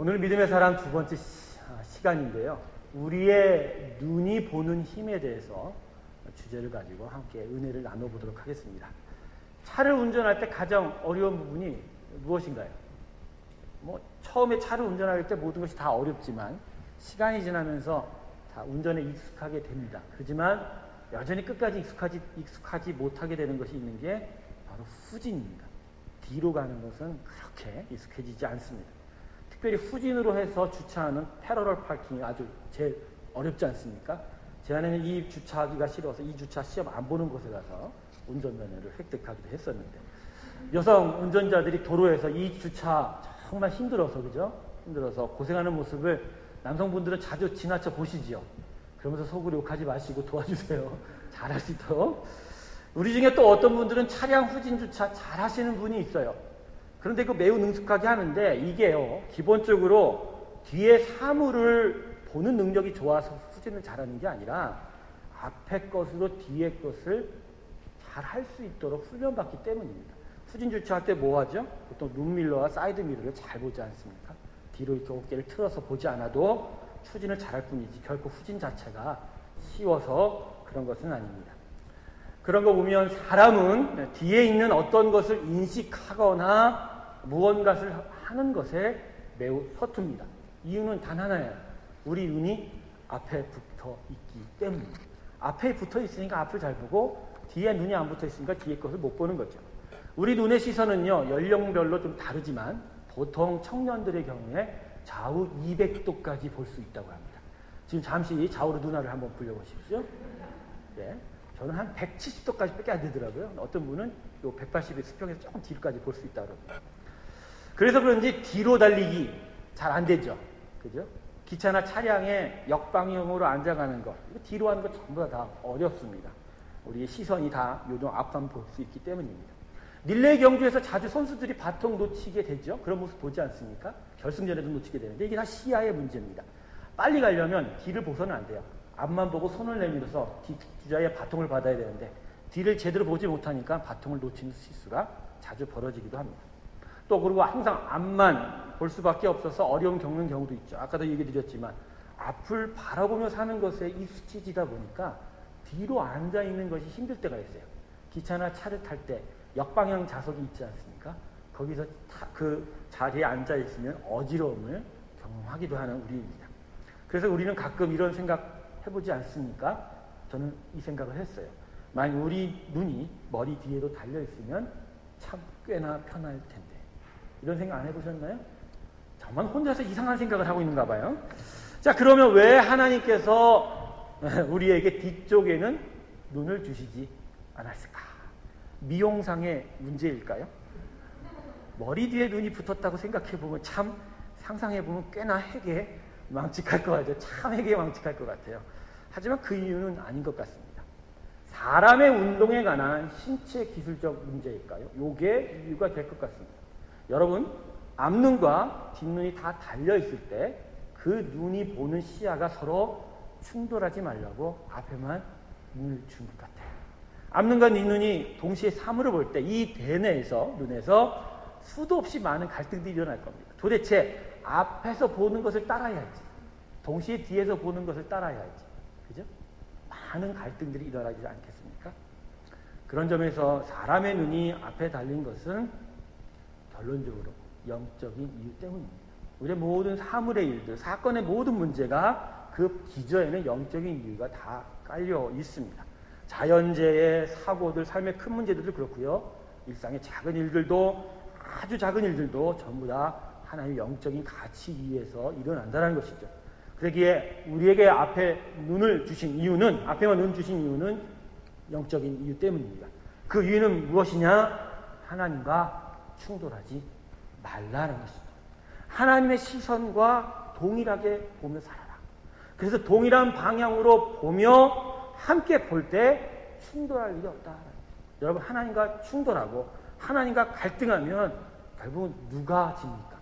오늘 믿음의 사람 두 번째 시간인데요. 우리의 눈이 보는 힘에 대해서 주제를 가지고 함께 은혜를 나눠보도록 하겠습니다. 차를 운전할 때 가장 어려운 부분이 무엇인가요? 처음에 차를 운전할 때 모든 것이 다 어렵지만 시간이 지나면서 다 운전에 익숙하게 됩니다. 그렇지만 여전히 끝까지 익숙하지 못하게 되는 것이 있는 게 바로 후진입니다. 뒤로 가는 것은 그렇게 익숙해지지 않습니다. 특별히 후진으로 해서 주차하는 패러럴 파킹이 아주 제일 어렵지 않습니까? 제 아내는 이 주차하기가 싫어서 이 주차 시험 안 보는 곳에 가서 운전면허를 획득하기도 했었는데, 여성 운전자들이 도로에서 이 주차 정말 힘들어서, 그죠? 힘들어서 고생하는 모습을 남성분들은 자주 지나쳐 보시지요. 그러면서 속으로 욕하지 마시고 도와주세요. 잘할 수 있도록. 우리 중에 또 어떤 분들은 차량 후진 주차 잘 하시는 분이 있어요. 그런데 그 매우 능숙하게 하는데, 이게요, 기본적으로 뒤에 사물을 보는 능력이 좋아서 후진을 잘하는 게 아니라 앞에 것으로 뒤에 것을 잘 할 수 있도록 훈련받기 때문입니다. 후진 주차할 때 뭐 하죠? 보통 룸밀러와 사이드 미러를 잘 보지 않습니까? 뒤로 이렇게 어깨를 틀어서 보지 않아도 추진을 잘할 뿐이지 결코 후진 자체가 쉬워서 그런 것은 아닙니다. 그런 거 보면 사람은 뒤에 있는 어떤 것을 인식하거나 무언가를 하는 것에 매우 서툽니다. 이유는 단 하나예요. 우리 눈이 앞에 붙어 있기 때문입니다. 앞에 붙어 있으니까 앞을 잘 보고, 뒤에 눈이 안 붙어 있으니까 뒤에 것을 못 보는 거죠. 우리 눈의 시선은요, 연령별로 좀 다르지만 보통 청년들의 경우에 좌우 200도까지 볼 수 있다고 합니다. 지금 잠시 좌우로 눈알을 한번 굴려보십시오. 네. 저는 한 170도까지 밖에 안 되더라고요. 어떤 분은 요 180의 수평에서 조금 뒤로까지 볼 수 있다고 그럽니다. 그래서 그런지 뒤로 달리기 잘 안 되죠. 그죠? 기차나 차량에 역방향으로 앉아가는 것, 이거 뒤로 하는 것 전부 다 어렵습니다. 우리의 시선이 다 요정 앞만 볼 수 있기 때문입니다. 릴레이 경주에서 자주 선수들이 바통 놓치게 되죠. 그런 모습 보지 않습니까? 결승전에도 놓치게 되는데, 이게 다 시야의 문제입니다. 빨리 가려면 뒤를 보서는 안 돼요. 앞만 보고 손을 내밀어서 주자의 바통을 받아야 되는데, 뒤를 제대로 보지 못하니까 바통을 놓치는 실수가 자주 벌어지기도 합니다. 또 그리고 항상 앞만 볼 수밖에 없어서 어려움 겪는 경우도 있죠. 아까도 얘기 드렸지만 앞을 바라보며 사는 것에 익숙해지다 보니까 뒤로 앉아있는 것이 힘들 때가 있어요. 기차나 차를 탈 때 역방향 좌석이 있지 않습니까? 거기서 그 자리에 앉아있으면 어지러움을 경험하기도 하는 우리입니다. 그래서 우리는 가끔 이런 생각 해보지 않습니까? 저는 이 생각을 했어요. 만약 우리 눈이 머리 뒤에도 달려있으면 참 꽤나 편할 텐데. 이런 생각 안 해보셨나요? 정말 혼자서 이상한 생각을 하고 있는가 봐요. 자, 그러면 왜 하나님께서 우리에게 뒤쪽에는 눈을 주시지 않았을까? 미용상의 문제일까요? 머리 뒤에 눈이 붙었다고 생각해보면, 참 상상해보면 꽤나 해게 망측할 것 같아요. 참 해게 망측할 것 같아요. 하지만 그 이유는 아닌 것 같습니다. 사람의 운동에 관한 신체 기술적 문제일까요? 요게 이유가 될 것 같습니다. 여러분, 앞눈과 뒷눈이 다 달려있을 때 그 눈이 보는 시야가 서로 충돌하지 말라고 앞에만 눈을 준 것 같아요. 앞눈과 뒷눈이 동시에 사물을 볼 때 이 대뇌에서, 눈에서 수도 없이 많은 갈등들이 일어날 겁니다. 도대체 앞에서 보는 것을 따라야 할지, 동시에 뒤에서 보는 것을 따라야 할지, 그죠? 많은 갈등들이 일어나지 않겠습니까? 그런 점에서 사람의 눈이 앞에 달린 것은 결론적으로 영적인 이유 때문입니다. 우리의 모든 사물의 일들, 사건의 모든 문제가 그 기저에는 영적인 이유가 다 깔려 있습니다. 자연재해, 사고들, 삶의 큰 문제들도 그렇고요. 일상의 작은 일들도, 아주 작은 일들도 전부 다 하나님의 영적인 가치 위에서 일어난다는 것이죠. 그러기에 우리에게 앞에 눈을 주신 이유는, 앞에만 눈 주신 이유는 영적인 이유 때문입니다. 그 이유는 무엇이냐? 하나님과 충돌하지 말라는 것이죠. 하나님의 시선과 동일하게 보며 살아라. 그래서 동일한 방향으로 보며 함께 볼 때 충돌할 일이 없다. 여러분, 하나님과 충돌하고 하나님과 갈등하면 결국은 누가 집니까?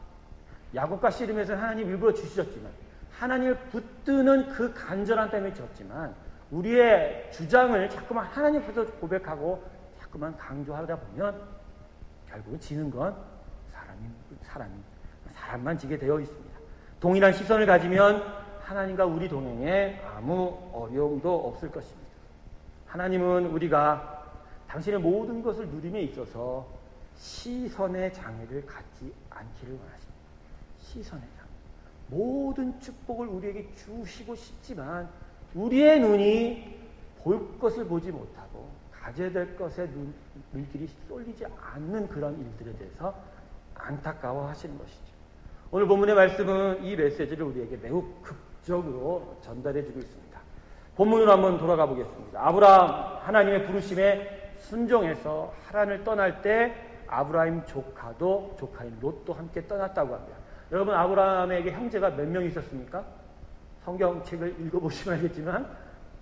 야곱과 씨름에서는 하나님 일부러 주시셨지만, 하나님을 붙드는 그 간절한 때문에 졌지만, 우리의 주장을 자꾸만 하나님 앞에서 고백하고 자꾸만 강조하다 보면 결국은 지는 건 사람만 지게 되어 있습니다. 동일한 시선을 가지면 하나님과 우리 동행에 아무 어려움도 없을 것입니다. 하나님은 우리가 당신의 모든 것을 누림에 있어서 시선의 장애를 갖지 않기를 원하십니다. 시선의 장애. 모든 축복을 우리에게 주시고 싶지만 우리의 눈이 볼 것을 보지 못하고 가져야 될 것에 눈길이 쏠리지 않는 그런 일들에 대해서 안타까워 하시는 것이죠. 오늘 본문의 말씀은 이 메시지를 우리에게 매우 극적으로 전달해 주고 있습니다. 본문으로 한번 돌아가 보겠습니다. 아브라함 하나님의 부르심에 순종해서 하란을 떠날 때 아브라함 조카인 롯도 함께 떠났다고 합니다. 여러분, 아브라함에게 형제가 몇 명 있었습니까? 성경책을 읽어보시면 알겠지만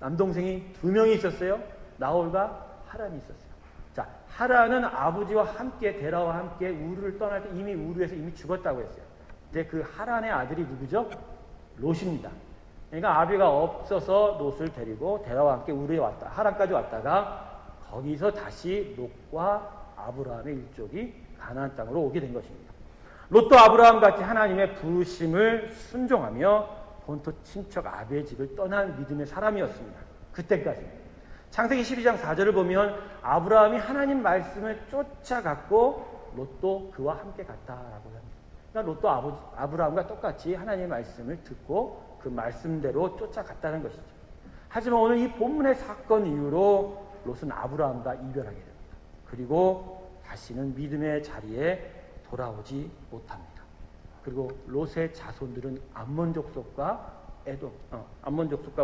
남동생이 2명이 있었어요. 나홀과 하란이 있었어요. 자, 하란은 아버지와 함께 데라와 함께 우르를 떠날 때 이미 우르에서 이미 죽었다고 했어요. 근데 그 하란의 아들이 누구죠? 롯입니다. 그러니까 아비가 없어서 롯을 데리고 데라와 함께 우르에 왔다. 하란까지 왔다가 거기서 다시 롯과 아브라함의 일족이 가나안 땅으로 오게 된 것입니다. 롯도 아브라함 같이 하나님의 부르심을 순종하며 본토 친척 아비의 집을 떠난 믿음의 사람이었습니다. 그때까지. 창세기 12장 4절을 보면 아브라함이 하나님 말씀을 쫓아갔고 롯도 그와 함께 갔다라고 합니다. 그러니까 롯도 아브라함과 똑같이 하나님의 말씀을 듣고 그 말씀대로 쫓아갔다는 것이죠. 하지만 오늘 이 본문의 사건 이후로 롯은 아브라함과 이별하게 됩니다. 그리고 다시는 믿음의 자리에 돌아오지 못합니다. 그리고 롯의 자손들은 암몬 족속과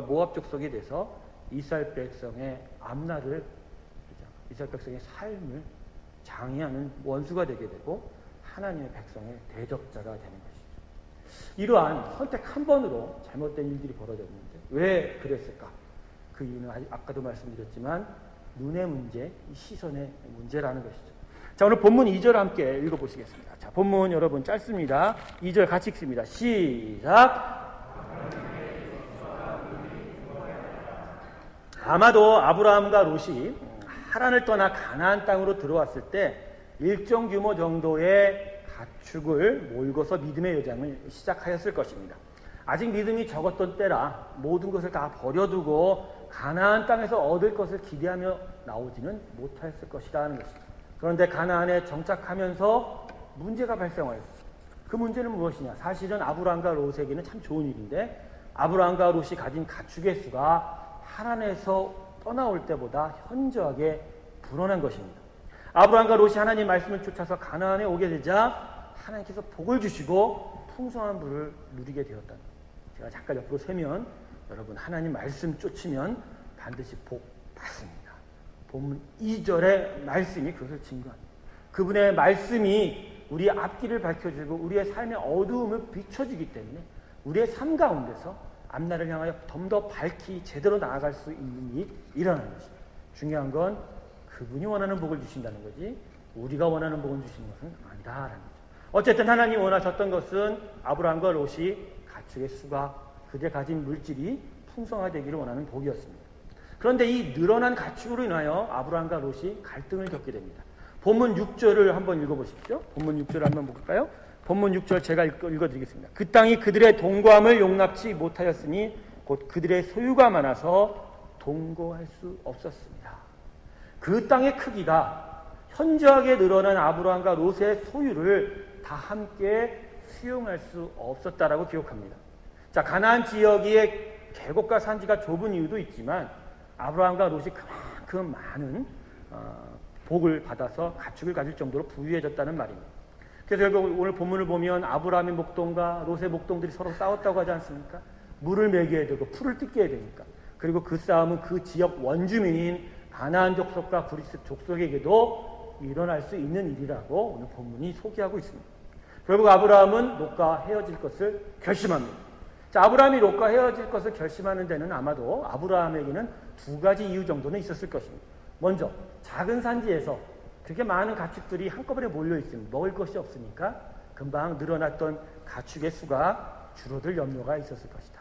모압 족속에 대해서 이스라엘 백성의 이스라엘 백성의 삶을 장애하는 원수가 되게 되고 하나님의 백성의 대적자가 되는 것이죠. 이러한 선택 한 번으로 잘못된 일들이 벌어졌는데 왜 그랬을까? 그 이유는 아까도 말씀드렸지만 눈의 문제, 시선의 문제라는 것이죠. 자, 오늘 본문 2절 함께 읽어보시겠습니다. 자, 본문 여러분 짧습니다. 2절 같이 읽습니다. 시작! 아마도 아브라함과 롯이 하란을 떠나 가나안 땅으로 들어왔을 때 일정 규모 정도의 가축을 몰고서 믿음의 여정을 시작하였을 것입니다. 아직 믿음이 적었던 때라 모든 것을 다 버려두고 가나안 땅에서 얻을 것을 기대하며 나오지는 못하였을 것이라는 것입니다. 그런데 가나안에 정착하면서 문제가 발생하였습니다. 그 문제는 무엇이냐? 사실은 아브라함과 롯에게는 참 좋은 일인데 아브라함과 롯이 가진 가축의 수가 하란에서 떠나올 때보다 현저하게 불어난 것입니다. 아브라함과 롯이 하나님 말씀을 쫓아서 가나안에 오게 되자 하나님께서 복을 주시고 풍성한 부를 누리게 되었다. 제가 잠깐 옆으로 세면 여러분, 하나님 말씀 쫓으면 반드시 복 받습니다. 본문 2절의 말씀이 그것을 증거합니다. 그분의 말씀이 우리의 앞길을 밝혀주고 우리의 삶의 어두움을 비춰주기 때문에 우리의 삶 가운데서 앞날을 향하여 좀 더 밝히 제대로 나아갈 수 있는 일이 일어나는 것입니다. 중요한 건 그분이 원하는 복을 주신다는 거지 우리가 원하는 복을 주시는 것은 아니다라는 거죠. 어쨌든 하나님이 원하셨던 것은 아브라함과 롯이 가축의 수가 그들의 가진 물질이 풍성화되기를 원하는 복이었습니다. 그런데 이 늘어난 가축으로 인하여 아브라함과 롯이 갈등을 겪게 됩니다. 본문 6절을 한번 읽어보십시오. 본문 6절을 한번 볼까요? 본문 6절 제가 읽어드리겠습니다. 그 땅이 그들의 동거함을 용납치 못하였으니 곧 그들의 소유가 많아서 동거할 수 없었습니다. 그 땅의 크기가 현저하게 늘어난 아브라함과 롯의 소유를 다 함께 수용할 수 없었다라고 기록합니다. 자, 가나안 지역의 계곡과 산지가 좁은 이유도 있지만 아브라함과 롯이 그만큼 많은 복을 받아서 가축을 가질 정도로 부유해졌다는 말입니다. 그래서 결국 오늘 본문을 보면 아브라함의 목동과 롯의 목동들이 서로 싸웠다고 하지 않습니까? 물을 먹여야 되고 풀을 뜯겨야 되니까. 그리고 그 싸움은 그 지역 원주민인 가나안 족속과 브리스 족속에게도 일어날 수 있는 일이라고 오늘 본문이 소개하고 있습니다. 결국 아브라함은 롯과 헤어질 것을 결심합니다. 자, 아브라함이 롯과 헤어질 것을 결심하는 데는 아마도 아브라함에게는 2가지 이유 정도는 있었을 것입니다. 먼저 작은 산지에서 그렇게 많은 가축들이 한꺼번에 몰려있으면 먹을 것이 없으니까 금방 늘어났던 가축의 수가 줄어들 염려가 있었을 것이다.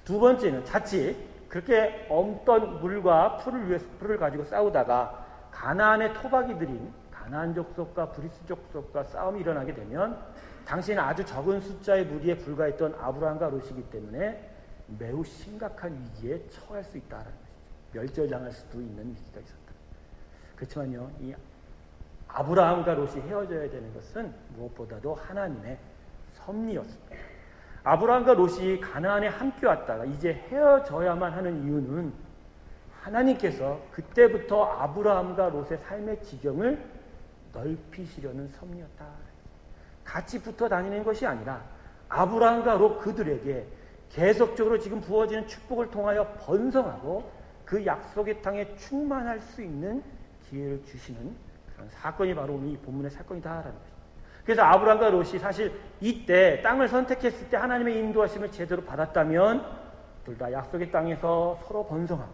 두 번째는 자칫 그렇게 엄던 물과 풀을 가지고 싸우다가 가나안의 토박이들인 가나안 족속과 브리스 족속과 싸움이 일어나게 되면 당시에는 아주 적은 숫자의 무리에 불과했던 아브라함과 롯이기 때문에 매우 심각한 위기에 처할 수 있다는 것이죠. 멸절당할 수도 있는 위기가 있었다. 그렇지만요, 이 아브라함과 롯이 헤어져야 되는 것은 무엇보다도 하나님의 섭리였습니다. 아브라함과 롯이 가나안에 함께 왔다가 이제 헤어져야만 하는 이유는 하나님께서 그때부터 아브라함과 롯의 삶의 지경을 넓히시려는 섭리였다. 같이 붙어 다니는 것이 아니라 아브라함과 롯 그들에게 계속적으로 지금 부어지는 축복을 통하여 번성하고 그 약속의 땅에 충만할 수 있는 기회를 주시는 그런 사건이 바로 오늘 이 본문의 사건이다라는 것입니다. 그래서 아브라함과 롯이 사실 이때 땅을 선택했을 때 하나님의 인도하심을 제대로 받았다면 둘 다 약속의 땅에서 서로 번성하고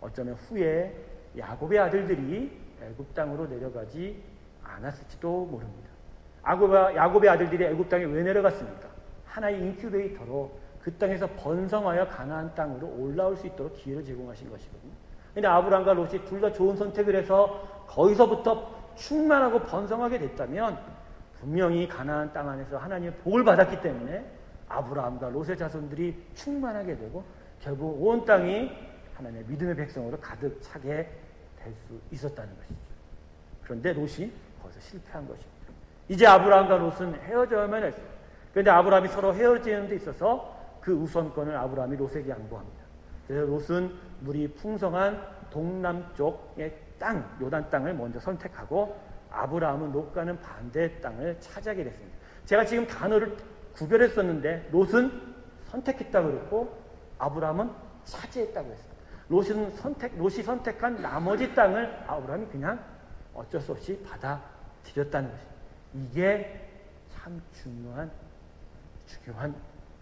어쩌면 후에 야곱의 아들들이 애굽 땅으로 내려가지 않았을지도 모릅니다. 야곱의 아들들이 애굽 땅에 왜 내려갔습니까? 하나의 인큐베이터로 그 땅에서 번성하여 가나안 땅으로 올라올 수 있도록 기회를 제공하신 것이거든요. 그런데 아브라함과 롯이 둘 다 좋은 선택을 해서 거기서부터 충만하고 번성하게 됐다면 분명히 가나안 땅 안에서 하나님의 복을 받았기 때문에 아브라함과 롯의 자손들이 충만하게 되고 결국 온 땅이 하나님의 믿음의 백성으로 가득 차게 될 수 있었다는 것이죠. 그런데 롯이 거기서 실패한 것입니다. 이제 아브라함과 롯은 헤어져야만 했어요. 그런데 아브라함이 서로 헤어지는 데 있어서 그 우선권을 아브라함이 롯에게 양보합니다. 그래서 롯은 물이 풍성한 동남쪽의 땅, 요단 땅을 먼저 선택하고 아브라함은 롯과는 반대의 땅을 차지하게 됐습니다. 제가 지금 단어를 구별했었는데 롯은 선택했다고 그랬고 아브라함은 차지했다고 했습니다. 롯이 선택한 나머지 땅을 아브라함이 그냥 어쩔 수 없이 받아들였다는 것입니다. 이게 참 중요한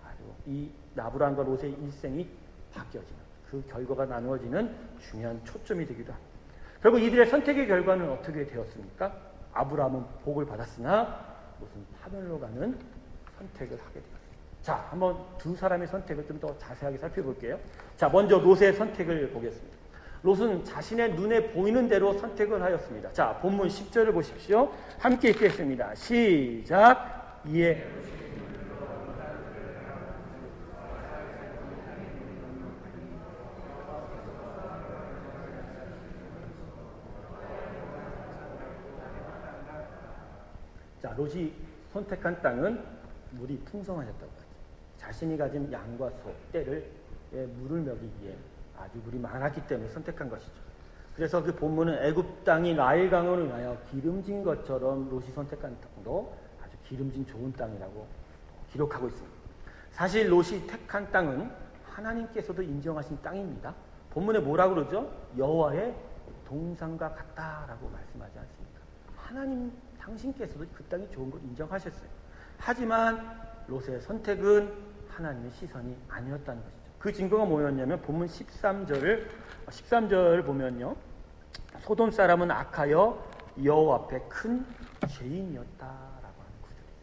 아주 이 아브라함과 롯의 일생이 바뀌어지는 그 결과가 나누어지는 중요한 초점이 되기도 합니다. 결국 이들의 선택의 결과는 어떻게 되었습니까? 아브라함은 복을 받았으나 롯은 파멸로 가는 선택을 하게 되었습니다. 자, 한번 두 사람의 선택을 좀 더 자세하게 살펴볼게요. 자, 먼저 롯의 선택을 보겠습니다. 롯은 자신의 눈에 보이는 대로 선택을 하였습니다. 자, 본문 10절을 보십시오. 함께 읽겠습니다. 시작. 이에 자, 롯이 선택한 땅은 물이 풍성하였다고 하죠. 자신이 가진 양과 소, 떼를 물을 먹이기에 아주 물이 많았기 때문에 선택한 것이죠. 그래서 그 본문은 애굽 땅이 나일강으로 인하여 기름진 것처럼 롯이 선택한 땅도 아주 기름진 좋은 땅이라고 기록하고 있습니다. 사실 롯이 택한 땅은 하나님께서도 인정하신 땅입니다. 본문에 뭐라고 그러죠? 여호와의 동산과 같다라고 말씀하지 않습니까? 하나님 당신께서도 그 땅이 좋은 걸 인정하셨어요. 하지만 롯의 선택은 하나님의 시선이 아니었다는 것이죠. 그 증거가 뭐였냐면 본문 13절을 보면요. 소돔 사람은 악하여 여호와 앞에 큰 죄인이었다라고 하는 구절이에요.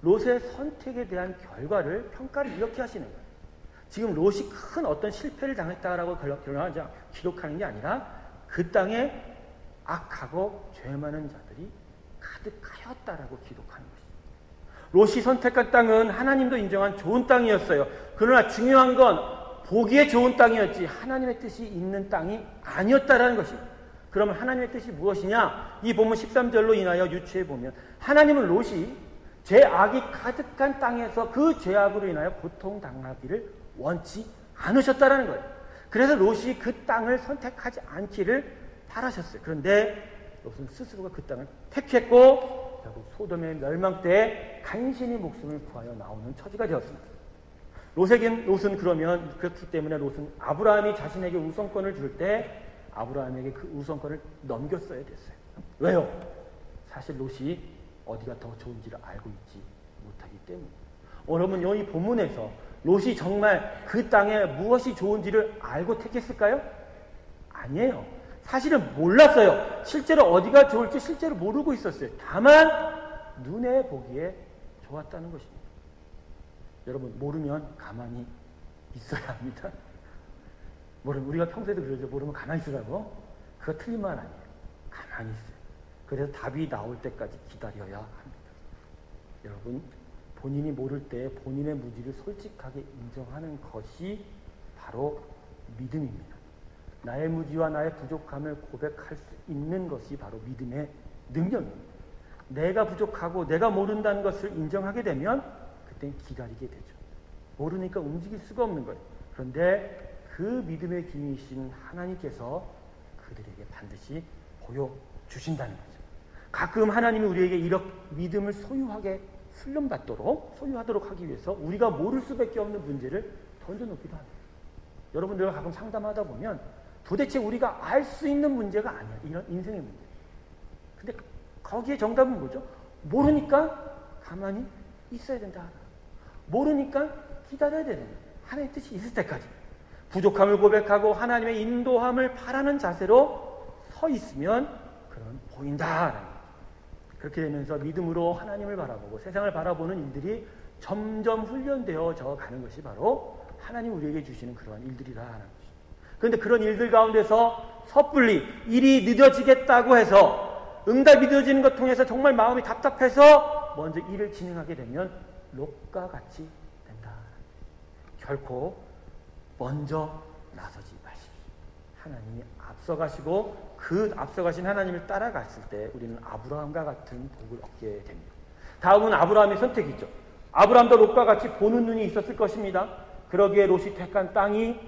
롯의 선택에 대한 결과를 평가를 이렇게 하시는 거예요. 지금 롯이 큰 어떤 실패를 당했다라고 기록하는 게 아니라 그 땅에 악하고 죄 많은 자들이 가득하였다라고 기록하는 것입니다. 롯이 선택한 땅은 하나님도 인정한 좋은 땅이었어요. 그러나 중요한 건 보기에 좋은 땅이었지 하나님의 뜻이 있는 땅이 아니었다라는 것입니다. 그러면 하나님의 뜻이 무엇이냐? 이 본문 13절로 인하여 유추해 보면 하나님은 롯이 죄악이 가득한 땅에서 그 죄악으로 인하여 고통당하기를 원치 않으셨다라는 거예요. 그래서 롯이 그 땅을 선택하지 않기를 바라셨어요. 그런데 롯은 스스로가 그 땅을 택했고 결국 소돔의 멸망 때에 간신히 목숨을 구하여 나오는 처지가 되었습니다. 롯은 그러면 그렇기 때문에 롯은 아브라함이 자신에게 우선권을 줄 때 아브라함에게 그 우선권을 넘겼어야 됐어요. 왜요? 사실 롯이 어디가 더 좋은지를 알고 있지 못하기 때문에. 여러분, 이 본문에서 롯이 정말 그 땅에 무엇이 좋은지를 알고 택했을까요? 아니에요. 사실은 몰랐어요. 실제로 어디가 좋을지 실제로 모르고 있었어요. 다만 눈에 보기에 좋았다는 것입니다. 여러분, 모르면 가만히 있어야 합니다. 우리가 평소에도 그러죠. 모르면 가만히 있으라고. 그거 틀린 말 아니에요. 가만히 있어요. 그래서 답이 나올 때까지 기다려야 합니다. 여러분, 본인이 모를 때 본인의 무지를 솔직하게 인정하는 것이 바로 믿음입니다. 나의 무지와 나의 부족함을 고백할 수 있는 것이 바로 믿음의 능력입니다. 내가 부족하고 내가 모른다는 것을 인정하게 되면 그땐 기다리게 되죠. 모르니까 움직일 수가 없는 거예요. 그런데 그 믿음의 기미이신 하나님께서 그들에게 반드시 보여주신다는 거죠. 가끔 하나님이 우리에게 이렇게 믿음을 소유하도록 하기 위해서 우리가 모를 수밖에 없는 문제를 던져놓기도 합니다. 여러분들과 가끔 상담하다 보면 도대체 우리가 알 수 있는 문제가 아니야. 이런 인생의 문제. 근데 거기에 정답은 뭐죠? 모르니까 가만히 있어야 된다. 모르니까 기다려야 되는 거예요. 하나님의 뜻이 있을 때까지. 부족함을 고백하고 하나님의 인도함을 바라는 자세로 서 있으면 그런 보인다. 그렇게 되면서 믿음으로 하나님을 바라보고 세상을 바라보는 일들이 점점 훈련되어져 가는 것이 바로 하나님 우리에게 주시는 그러한 일들이라는 것입니다. 그런데 그런 일들 가운데서 섣불리 일이 늦어지겠다고 해서 응답이 늦어지는 것 통해서 정말 마음이 답답해서 먼저 일을 진행하게 되면 롯과 같이 된다. 결코 먼저 나서지 마십시오. 하나님이 앞서가시고 그 앞서가신 하나님을 따라갔을 때 우리는 아브라함과 같은 복을 얻게 됩니다. 다음은 아브라함의 선택이죠. 아브라함도 롯과 같이 보는 눈이 있었을 것입니다. 그러기에 롯이 택한 땅이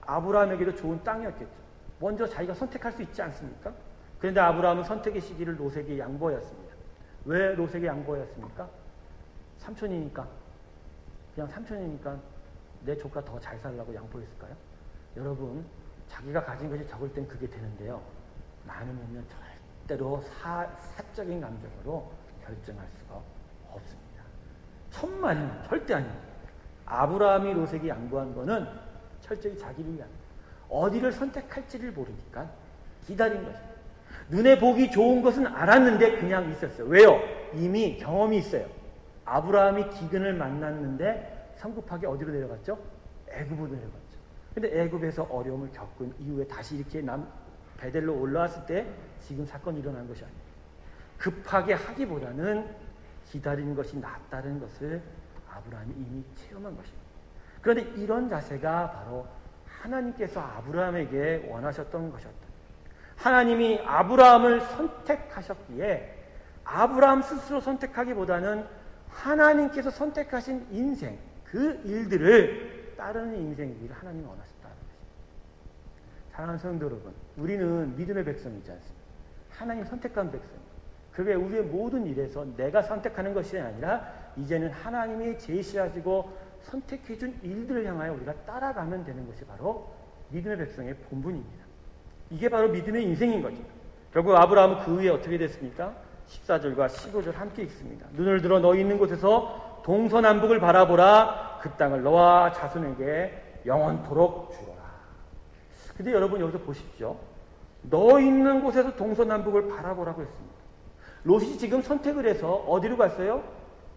아브라함에게도 좋은 땅이었겠죠. 먼저 자기가 선택할 수 있지 않습니까? 그런데 아브라함은 선택의 시기를 롯에게 양보하였습니다. 왜 롯에게 양보하였습니까? 삼촌이니까. 그냥 삼촌이니까 내 조카 더 잘 살라고 양보했을까요? 여러분, 자기가 가진 것이 적을 땐 그게 되는데요. 많으면요, 절대로 사적인 감정으로 결정할 수가 없습니다. 천만이면 절대 아닙니다. 아브라함이 롯에게 양보한 거는 철저히 자기를 위한, 어디를 선택할지를 모르니까 기다린 것입니다. 눈에 보기 좋은 것은 알았는데 그냥 있었어요. 왜요? 이미 경험이 있어요. 아브라함이 기근을 만났는데 성급하게 어디로 내려갔죠? 애굽으로 내려갔죠. 근데 애굽에서 어려움을 겪은 이후에 다시 이렇게 베델로 올라왔을 때 지금 사건이 일어난 것이 아니에요. 급하게 하기보다는 기다리는 것이 낫다는 것을 아브라함이 이미 체험한 것입니다. 그런데 이런 자세가 바로 하나님께서 아브라함에게 원하셨던 것이었다. 하나님이 아브라함을 선택하셨기에 아브라함 스스로 선택하기보다는 하나님께서 선택하신 인생, 그 일들을 따르는 인생이기를 하나님이 원하셨다는 것입니다. 사랑하는 성도 여러분, 우리는 믿음의 백성이지 않습니까? 하나님 선택한 백성입니다. 그게 우리의 모든 일에서 내가 선택하는 것이 아니라 이제는 하나님이 제시하시고 선택해준 일들을 향하여 우리가 따라가면 되는 것이 바로 믿음의 백성의 본분입니다. 이게 바로 믿음의 인생인 거죠. 결국 아브라함은 그 후에 어떻게 됐습니까? 14절과 15절 함께 읽습니다. 눈을 들어 너 있는 곳에서 동서남북을 바라보라. 그 땅을 너와 자손에게 영원토록 주거라. 근데 여러분 여기서 보십시오. 너 있는 곳에서 동서남북을 바라보라고 했습니다. 롯이 지금 선택을 해서 어디로 갔어요?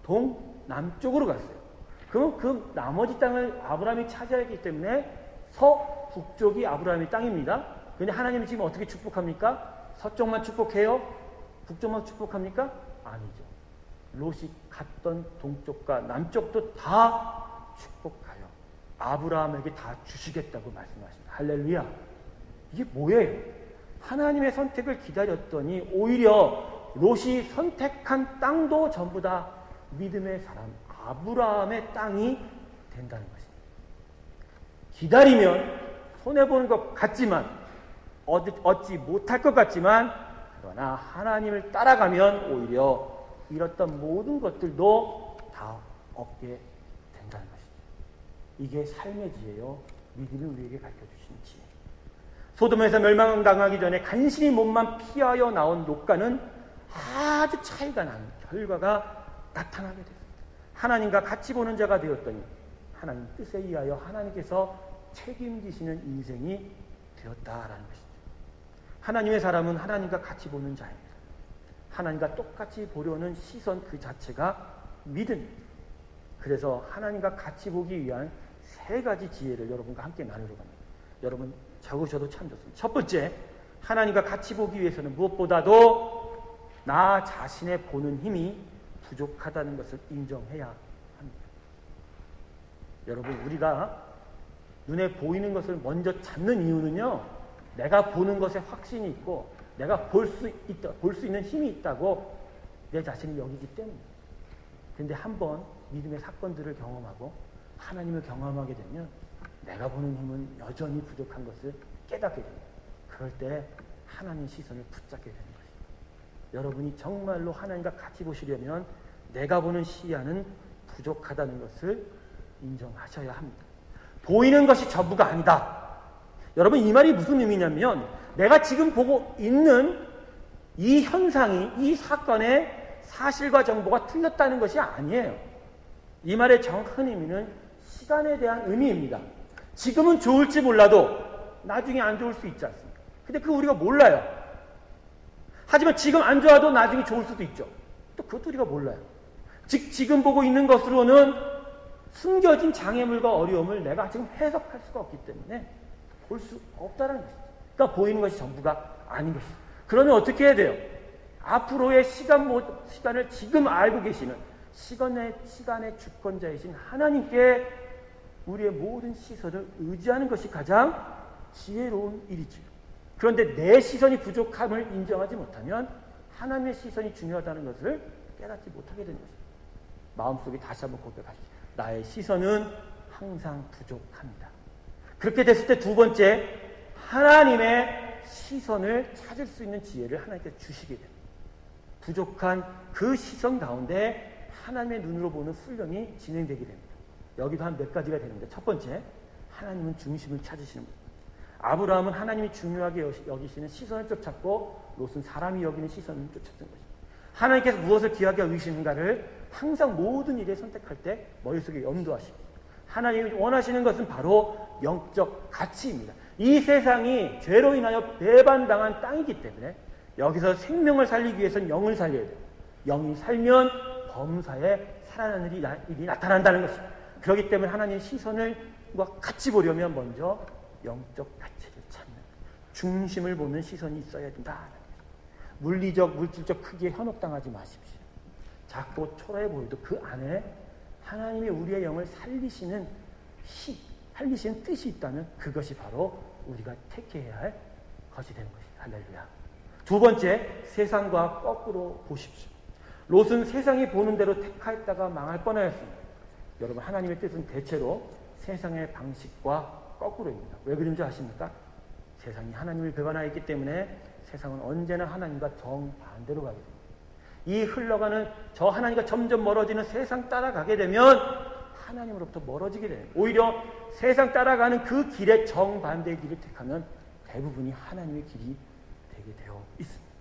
동남쪽으로 갔어요. 그럼 그 나머지 땅을 아브라함이 차지하기 때문에 서북쪽이 아브라함의 땅입니다. 그런데 하나님이 지금 어떻게 축복합니까? 서쪽만 축복해요? 북쪽만 축복합니까? 아니죠. 롯이 갔던 동쪽과 남쪽도 다 축복하여 아브라함에게 다 주시겠다고 말씀하십니다. 할렐루야. 이게 뭐예요? 하나님의 선택을 기다렸더니 오히려 롯이 선택한 땅도 전부 다 믿음의 사람 아브라함의 땅이 된다는 것입니다. 기다리면 손해보는 것 같지만 얻지 못할 것 같지만 그러나 하나님을 따라가면 오히려 잃었던 모든 것들도 다 얻게 된다는 것입니다. 이게 삶의 지혜요. 믿음이 우리에게 가르쳐주신 지혜. 소돔에서 멸망당하기 전에 간신히 몸만 피하여 나온 롯과는 아주 차이가 나는 결과가 나타나게 됐습니다. 하나님과 같이 보는 자가 되었더니 하나님 뜻에 의하여 하나님께서 책임지시는 인생이 되었다라는 것입니다. 하나님의 사람은 하나님과 같이 보는 자입니다. 하나님과 똑같이 보려는 시선 그 자체가 믿음입니다. 그래서 하나님과 같이 보기 위한 세 가지 지혜를 여러분과 함께 나누려고 합니다. 여러분 적으셔도 참 좋습니다. 첫 번째, 하나님과 같이 보기 위해서는 무엇보다도 나 자신의 보는 힘이 부족하다는 것을 인정해야 합니다. 여러분, 우리가 눈에 보이는 것을 먼저 찾는 이유는요, 내가 보는 것에 확신이 있고 내가 볼 수 있는 힘이 있다고 내 자신이 여기기 때문입니다. 그런데 한번 믿음의 사건들을 경험하고 하나님을 경험하게 되면 내가 보는 힘은 여전히 부족한 것을 깨닫게 됩니다. 그럴 때 하나님의 시선을 붙잡게 되는 것입니다. 여러분이 정말로 하나님과 같이 보시려면 내가 보는 시야는 부족하다는 것을 인정하셔야 합니다. 보이는 것이 전부가 아니다. 여러분, 이 말이 무슨 의미냐면 내가 지금 보고 있는 이 현상이, 이 사건의 사실과 정보가 틀렸다는 것이 아니에요. 이 말의 정확한 의미는 시간에 대한 의미입니다. 지금은 좋을지 몰라도 나중에 안 좋을 수 있지 않습니까? 근데 그거 우리가 몰라요. 하지만 지금 안 좋아도 나중에 좋을 수도 있죠. 또 그것도 우리가 몰라요. 즉 지금 보고 있는 것으로는 숨겨진 장애물과 어려움을 내가 지금 해석할 수가 없기 때문에 볼 수 없다는 것이죠. 그러니까 보이는 것이 전부가 아닌 것이죠. 그러면 어떻게 해야 돼요? 앞으로의 시간을 지금 알고 계시는 시간의 주권자이신 하나님께 우리의 모든 시선을 의지하는 것이 가장 지혜로운 일이죠. 그런데 내 시선이 부족함을 인정하지 못하면 하나님의 시선이 중요하다는 것을 깨닫지 못하게 되는 것입니다. 마음속에 다시 한번 고백하십시오. 나의 시선은 항상 부족합니다. 그렇게 됐을 때 두 번째, 하나님의 시선을 찾을 수 있는 지혜를 하나님께 주시게 됩니다. 부족한 그 시선 가운데 하나님의 눈으로 보는 훈련이 진행되게 됩니다. 여기도 한 몇 가지가 되는데, 첫 번째, 하나님은 중심을 찾으시는 분. 아브라함은 하나님이 중요하게 여기시는 시선을 쫓았고 롯은 사람이 여기는 시선을 쫓았던 것입니다. 하나님께서 무엇을 귀하게 여기시는가를 항상 모든 일에 선택할 때 머릿속에 염두하십니다. 하나님이 원하시는 것은 바로 영적 가치입니다. 이 세상이 죄로 인하여 배반당한 땅이기 때문에 여기서 생명을 살리기 위해서는 영을 살려야 돼요. 영이 살면 범사에 살아나는 일이 나타난다는 것입니다. 그렇기 때문에 하나님의 시선을 같이 보려면 먼저 영적 가치를 찾는, 중심을 보는 시선이 있어야 된다. 물리적, 물질적 크기에 현혹당하지 마십시오. 작고 초라해 보여도 그 안에 하나님의 우리의 영을 살리시는 뜻이 있다면 그것이 바로 우리가 택해야 할 것이 되는 것입니다. 할렐루야. 두 번째, 세상과 거꾸로 보십시오. 롯은 세상이 보는 대로 택하였다가 망할 뻔하였습니다. 여러분, 하나님의 뜻은 대체로 세상의 방식과 거꾸로입니다. 왜 그런지 아십니까? 세상이 하나님을 배반하였기 때문에 세상은 언제나 하나님과 정반대로 가게 됩니다. 이 흘러가는 저 하나님과 점점 멀어지는 세상 따라가게 되면 하나님으로부터 멀어지게 돼요. 오히려 세상 따라가는 그 길의 정반대의 길을 택하면 대부분이 하나님의 길이 되게 되어 있습니다.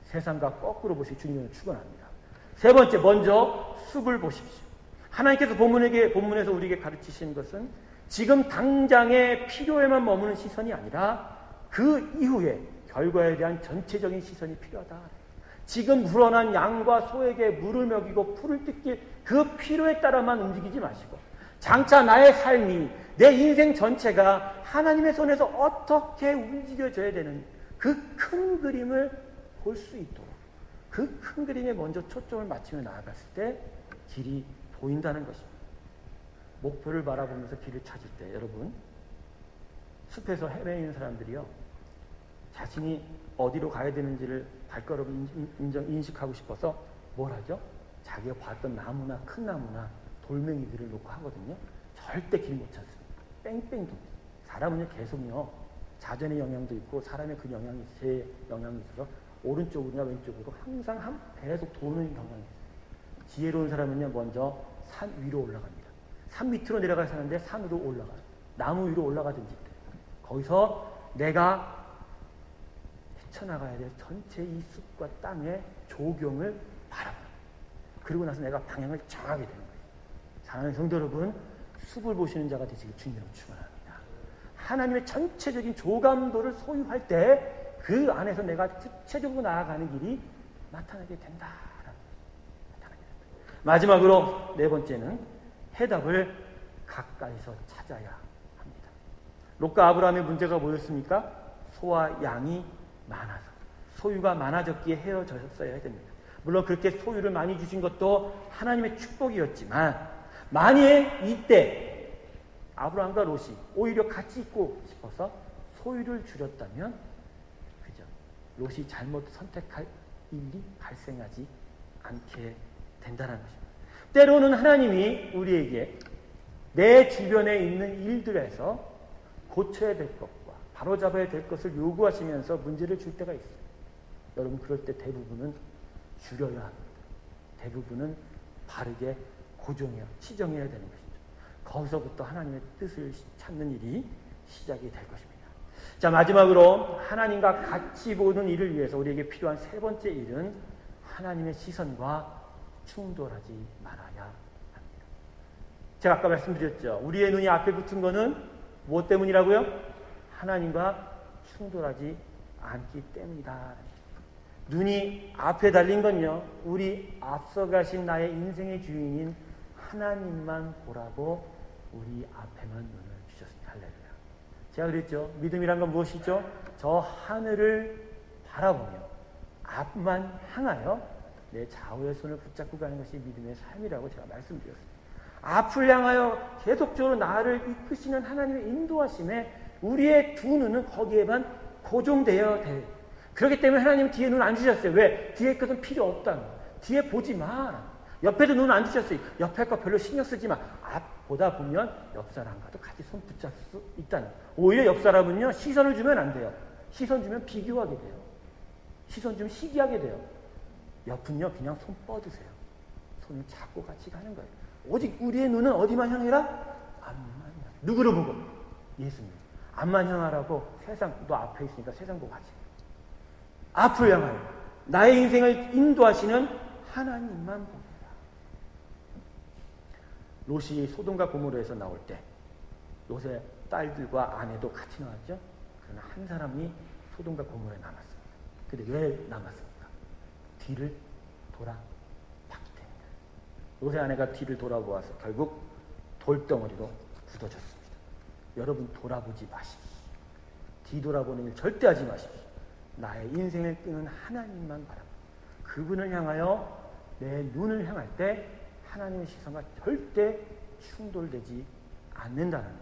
세상과 거꾸로 보시 주님을 축원합니다. 세 번째, 먼저 숲을 보십시오. 하나님께서 본문에서 우리에게 가르치시는 것은 지금 당장의 필요에만 머무는 시선이 아니라 그 이후에 결과에 대한 전체적인 시선이 필요하다. 지금 불어난 양과 소에게 물을 먹이고 풀을 뜯길 그 필요에 따라만 움직이지 마시고 장차 나의 삶이, 내 인생 전체가 하나님의 손에서 어떻게 움직여져야 되는 그 큰 그림을 볼 수 있도록, 그 큰 그림에 먼저 초점을 맞추며 나아갔을 때 길이 보인다는 것입니다. 목표를 바라보면서 길을 찾을 때, 여러분, 숲에서 헤매이는 사람들이요, 자신이 어디로 가야 되는지를 발걸음을 인식하고 싶어서 뭘 하죠? 자기가 봤던 나무나 큰 나무나 돌멩이들을 놓고 하거든요. 절대 길 못 찾습니다. 뺑뺑 돕니다. 사람은요, 계속요, 자전의 영향도 있고 사람의 그 영향이, 제 영향이 있어서 오른쪽이나 왼쪽으로 항상 계속 도는 경향이 있어요. 지혜로운 사람은요, 먼저 산 위로 올라갑니다. 산 밑으로 내려가야 사는데 산으로 올라가요. 나무 위로 올라가든지 거기서 내가 헤쳐나가야 될 전체 이 숲과 땅의 조경을 바라봐요. 그리고 나서 내가 방향을 정하게 되는 거예요. 사랑하는 성도 여러분, 숲을 보시는 자가 되시길 주님으로 축원합니다. 하나님의 전체적인 조감도를 소유할 때 그 안에서 내가 구체적으로 나아가는 길이 나타나게 된다. 마지막으로 네 번째는 해답을 가까이서 찾아야 합니다. 롯과 아브라함의 문제가 뭐였습니까? 소와 양이 많아서, 소유가 많아졌기에 헤어졌어야 됩니다. 물론 그렇게 소유를 많이 주신 것도 하나님의 축복이었지만 만일 이때 아브라함과 롯이 오히려 같이 있고 싶어서 소유를 줄였다면 그죠? 롯이 잘못 선택할 일이 발생하지 않게 된다는 것입니다. 때로는 하나님이 우리에게 내 주변에 있는 일들에서 고쳐야 될 것과 바로잡아야 될 것을 요구하시면서 문제를 줄 때가 있어요. 여러분 그럴 때 대부분은 줄여야 합니다. 대부분은 바르게 고정해야, 치정해야 되는 것이죠. 거기서부터 하나님의 뜻을 찾는 일이 시작이 될 것입니다. 자, 마지막으로 하나님과 같이 보는 일을 위해서 우리에게 필요한 세 번째 일은 하나님의 시선과 충돌하지 말아야 합니다. 제가 아까 말씀드렸죠. 우리의 눈이 앞에 붙은 거는 무엇 때문이라고요? 하나님과 충돌하지 않기 때문이다. 눈이 앞에 달린 건요, 우리 앞서가신 나의 인생의 주인인 하나님만 보라고 우리 앞에만 눈을 주셨습니다. 할렐루야. 제가 그랬죠. 믿음이란 건 무엇이죠? 저 하늘을 바라보며 앞만 향하여 내 좌우의 손을 붙잡고 가는 것이 믿음의 삶이라고 제가 말씀드렸습니다. 앞을 향하여 계속적으로 나를 이끄시는 하나님의 인도하심에 우리의 두 눈은 거기에만 고정되어야 돼요. 그렇기 때문에 하나님은 뒤에 눈 안 주셨어요. 왜? 뒤에 것은 필요 없다는 거예요. 뒤에 보지 마. 옆에도 눈 안 주셨어요. 옆에 거 별로 신경 쓰지 마. 앞보다 보면 옆 사람과도 같이 손 붙잡을 수 있다는 거예요. 오히려 옆 사람은요, 시선을 주면 안 돼요. 시선 주면 비교하게 돼요. 시선 주면 시기하게 돼요. 옆은요, 그냥 손 뻗으세요. 손을 잡고 같이 가는 거예요. 오직 우리의 눈은 어디만 향해라? 앞만 향해. 누구를 보고? 예수님. 앞만 향하라고 세상, 너 앞에 있으니까 세상 보고 가지. 앞을 향하여 나의 인생을 인도하시는 하나님만 봅니다. 롯이 소돔과 고모라에서 나올 때 롯의 딸들과 아내도 같이 나왔죠. 그러나 한 사람이 소돔과 고모라에 남았습니다. 근데 왜 남았습니까? 뒤를 돌아봤기 때문에. 롯의 아내가 뒤를 돌아보아서 결국 돌덩어리로 굳어졌습니다. 여러분 돌아보지 마십시오. 뒤돌아보는 일 절대 하지 마십시오. 나의 인생을 끄는 하나님만 바라보고 그분을 향하여 내 눈을 향할 때 하나님의 시선과 절대 충돌되지 않는다는 것.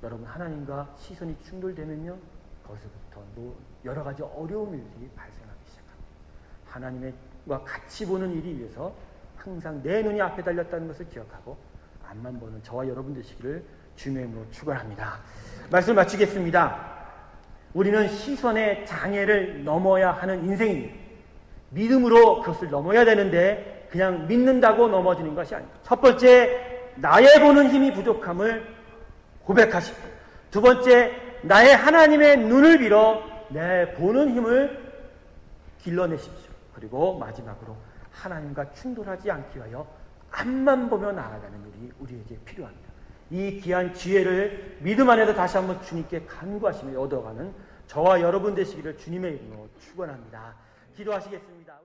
여러분 하나님과 시선이 충돌되면요, 거기서부터 여러 가지 어려운 일들이 발생하기 시작합니다. 하나님과 같이 보는 일이 위해서 항상 내 눈이 앞에 달렸다는 것을 기억하고 앞만 보는 저와 여러분 되시기를 주님의 이름으로 축원합니다. 말씀 마치겠습니다. 우리는 시선의 장애를 넘어야 하는 인생입니다. 믿음으로 그것을 넘어야 되는데 그냥 믿는다고 넘어지는 것이 아닙니다. 첫 번째, 나의 보는 힘이 부족함을 고백하시고, 두 번째, 나의 하나님의 눈을 빌어 내 보는 힘을 길러내십시오. 그리고 마지막으로 하나님과 충돌하지 않기 위하여 앞만 보며 나아가는 일이 우리에게 필요합니다. 이 귀한 지혜를 믿음 안에서 다시 한번 주님께 간구하시며 얻어가는 저와 여러분 되시기를 주님의 이름으로 축원합니다. 기도하시겠습니다.